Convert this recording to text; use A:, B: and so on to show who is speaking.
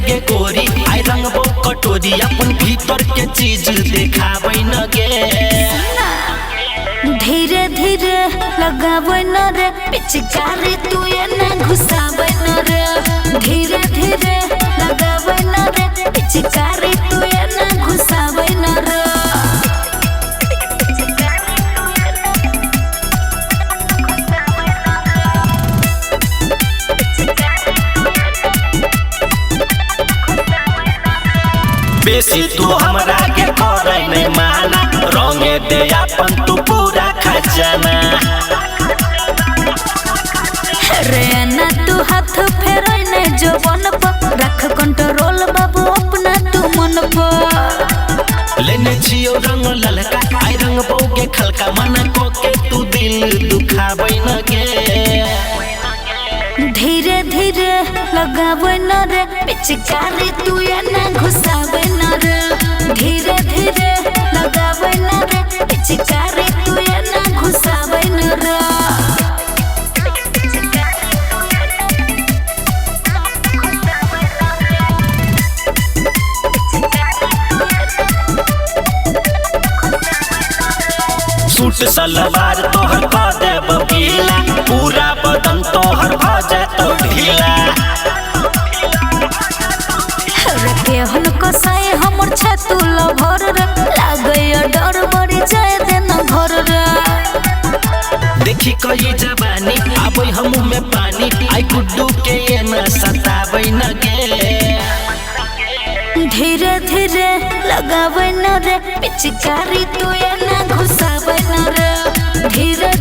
A: गे गोरी आई रंगबो कटोरी अपन भीतर के चीज देखाबै न गे।
B: धीरे धीरे लगाबै न रे पिचकारी तू ये न घुसाबै न रे। धीरे धीरे लगाबै न रे पिचकारी तू ये न घुसाबै न रे।
A: बेसी तू हमरा के करे नहीं माना रंगे दे अपन तू पूरा खजाना।
B: रे ना तू हाथ फेरै ने जवन पर रख कंट्रोल बाबू अपना तू मन पर।
A: लेने छियो रंग ललका आई रंग बोगे खलका मन को के तू दिल दुखाबै न गे।
B: धीरे धीरे लगाबै न रे पिचकारी तू ये न घुसाबै न रे। धीरे धीरे लगाबै न रे पिचकारी तू ये न घुसाबै न रे।
A: सूट सलवार तोहर भ देब गीला पूरा बदन तोहर भ जातो ढीला।
B: रखे हन कसाई हमर छतु लभर रे लागै डर बड़ी जाय देना घर रे।
A: देखी कई जवानी आबै हमू में पानी आई गुड्डू के ये न सताबै न गे।
B: धीरे धीरे लगाबै न रे पिचकारी तू ये न घुसाबै न रे। धीरे